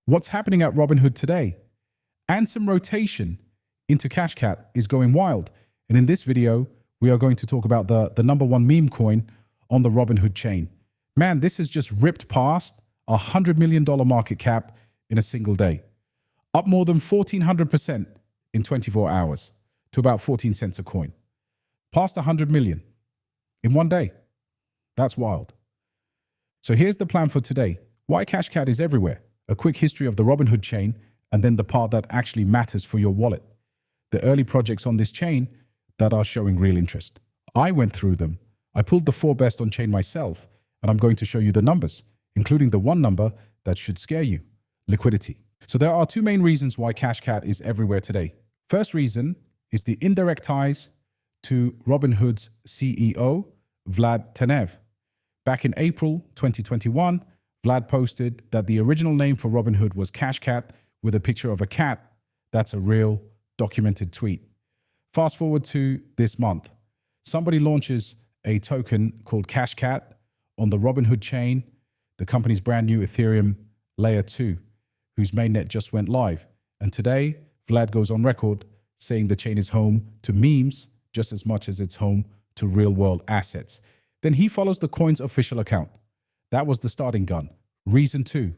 What's happening at Robinhood today? Ansem rotation into CashCat is going wild. And in this video, we are going to talk about the number one meme coin on the Robinhood chain. Man, this has just ripped past a $100 million market cap in a single day. Up more than 1,400% in 24 hours to about 14 cents a coin. Past 100 million in one day. That's wild. So here's the plan for today. Why CashCat is everywhere. A quick history of the Robinhood chain, and then the part that actually matters for your wallet. The early projects on this chain that are showing real interest. I went through them. I pulled the 4 best on chain myself, and I'm going to show you the numbers, including the one number that should scare you, liquidity. So there are 2 main reasons why CashCat is everywhere today. First reason is the indirect ties to Robinhood's CEO, Vlad Tenev. Back in April 2021, Vlad posted that the original name for Robinhood was CashCat with a picture of a cat. That's a real documented tweet. Fast forward to this month. Somebody launches a token called CashCat on the Robinhood chain, the company's brand new Ethereum layer 2, whose mainnet just went live. And today, Vlad goes on record saying the chain is home to memes just as much as it's home to real-world assets. Then he follows the coin's official account. That was the starting gun. Reason 2,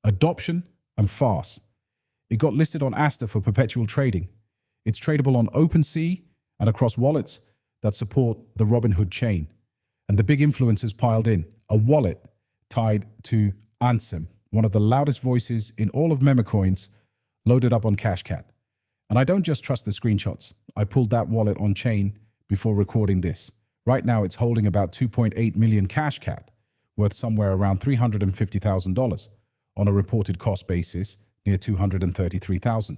adoption and fast. It got listed on Asta for perpetual trading. It's tradable on OpenSea and across wallets that support the Robinhood chain. And the big influencers piled in. A wallet tied to Ansem, one of the loudest voices in all of Memecoins, loaded up on CashCat. And I don't just trust the screenshots. I pulled that wallet on chain before recording this. Right now, it's holding about 2.8 million CashCat, worth somewhere around $350,000 on a reported cost basis, near $233,000.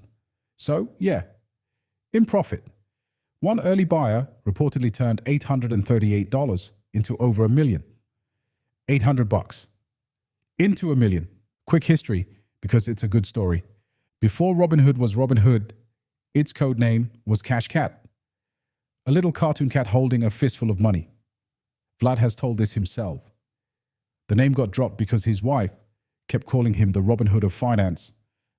So, yeah, in profit. One early buyer reportedly turned $838 into over $1 million. $800 into $1 million. Quick history, because it's a good story. Before Robinhood was Robinhood, its code name was CashCat. A little cartoon cat holding a fistful of money. Vlad has told this himself. The name got dropped because his wife kept calling him the Robinhood of finance,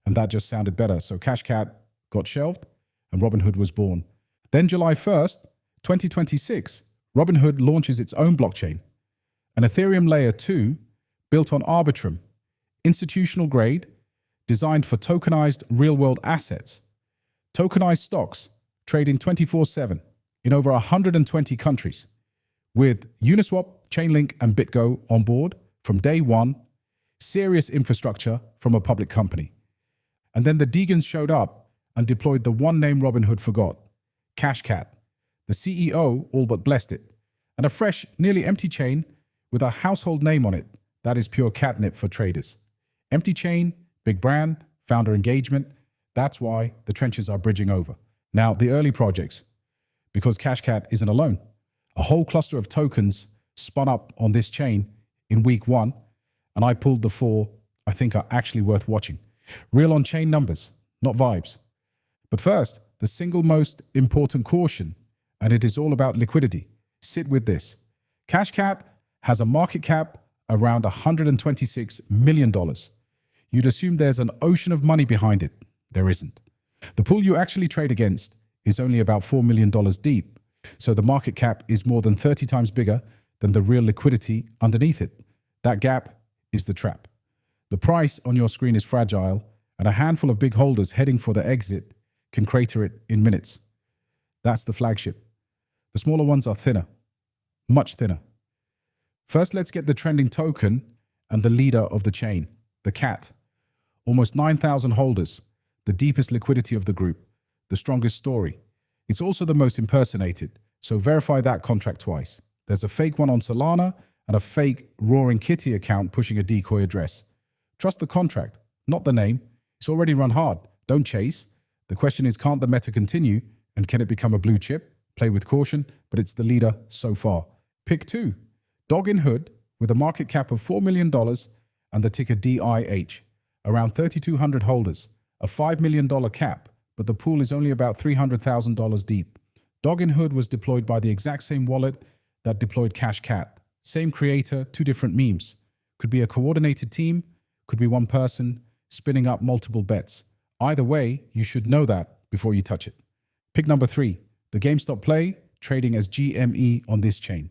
and that just sounded better. So CashCat got shelved, and Robinhood was born. Then July 1st, 2026, Robinhood launches its own blockchain, an Ethereum layer 2 built on Arbitrum, institutional grade, designed for tokenized real-world assets. Tokenized stocks trading 24/7 in over 120 countries, with Uniswap, Chainlink, and BitGo on board from day one, serious infrastructure from a public company. And then the Deegans showed up and deployed the one name Robinhood forgot, CashCat. The CEO all but blessed it. And a fresh, nearly empty chain with a household name on it. That is pure catnip for traders. Empty chain, big brand, founder engagement. That's why the trenches are bridging over. Now, the early projects, because CashCat isn't alone. A whole cluster of tokens spun up on this chain in week 1, and I pulled the 4 I think are actually worth watching. Real on-chain numbers, not vibes. But first, the single most important caution, and it is all about liquidity. Sit with this. CashCat has a market cap around $126 million. You'd assume there's an ocean of money behind it. There isn't. The pool you actually trade against is only about $4 million deep, so the market cap is more than 30 times bigger than the real liquidity underneath it. That gap is the trap. The price on your screen is fragile, and a handful of big holders heading for the exit can crater it in minutes. That's the flagship. The smaller ones are thinner, much thinner. First, let's get the trending token and the leader of the chain, the cat. Almost 9,000 holders, the deepest liquidity of the group. The strongest story. It's also the most impersonated, so verify that contract twice. There's a fake one on Solana and a fake Roaring Kitty account pushing a decoy address. Trust the contract, not the name. It's already run hard. Don't chase. The question is, can't the meta continue, and can it become a blue chip? Play with caution, but it's the leader so far. Pick 2. Dog in Hood with a market cap of $4 million and the ticker DIH. Around 3,200 holders. A $5 million cap. But the pool is only about $300,000 deep. Dog in Hood was deployed by the exact same wallet that deployed CashCat. Same creator, 2 different memes. Could be a coordinated team, could be one person, spinning up multiple bets. Either way, you should know that before you touch it. Pick number 3, the GameStop play, trading as GME on this chain.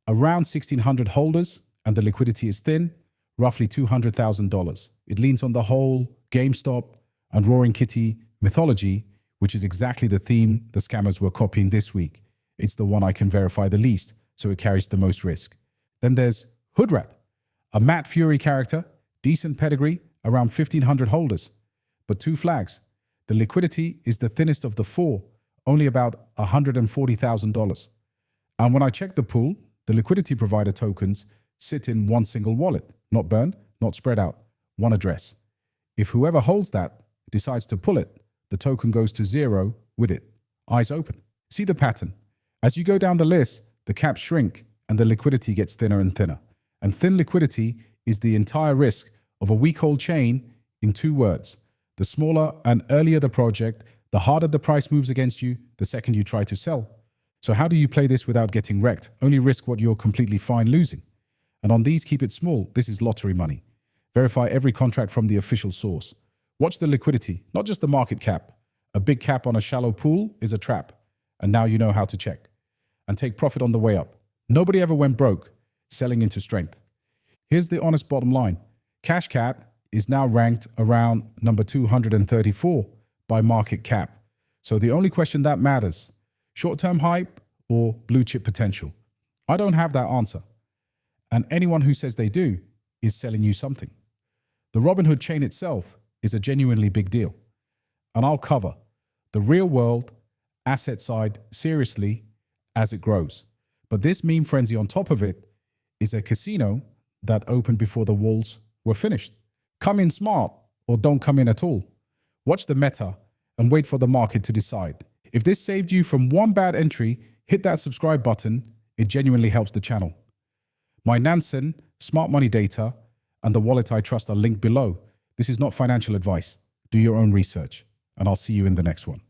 Around 1,600 holders, and the liquidity is thin, roughly $200,000. It leans on the whole GameStop and Roaring Kitty mythology, which is exactly the theme the scammers were copying this week. It's the one I can verify the least, so it carries the most risk. Then there's Hoodrat, a Matt Fury character, decent pedigree, around 1,500 holders. But 2 flags. The liquidity is the thinnest of the 4, only about $140,000. And when I check the pool, the liquidity provider tokens sit in one single wallet, not burned, not spread out, one address. If whoever holds that decides to pull it, the token goes to 0 with it. Eyes open. See the pattern. As you go down the list, the caps shrink and the liquidity gets thinner and thinner. And thin liquidity is the entire risk of a weak-hold chain in 2 words. The smaller and earlier the project, the harder the price moves against you the second you try to sell. So how do you play this without getting wrecked? Only risk what you're completely fine losing. And on these, keep it small. This is lottery money. Verify every contract from the official source. Watch the liquidity, not just the market cap. A big cap on a shallow pool is a trap. And now you know how to check. And take profit on the way up. Nobody ever went broke, selling into strength. Here's the honest bottom line. CashCat is now ranked around number 234 by market cap. So the only question that matters, short-term hype or blue chip potential? I don't have that answer. And anyone who says they do is selling you something. The Robinhood chain itself is a genuinely big deal. And I'll cover the real world asset side seriously as it grows. But this meme frenzy on top of it is a casino that opened before the walls were finished. Come in smart or don't come in at all. Watch the meta and wait for the market to decide. If this saved you from one bad entry, hit that subscribe button. It genuinely helps the channel. My Nansen, smart money data, and the wallet I trust are linked below. This is not financial advice. Do your own research, and I'll see you in the next one.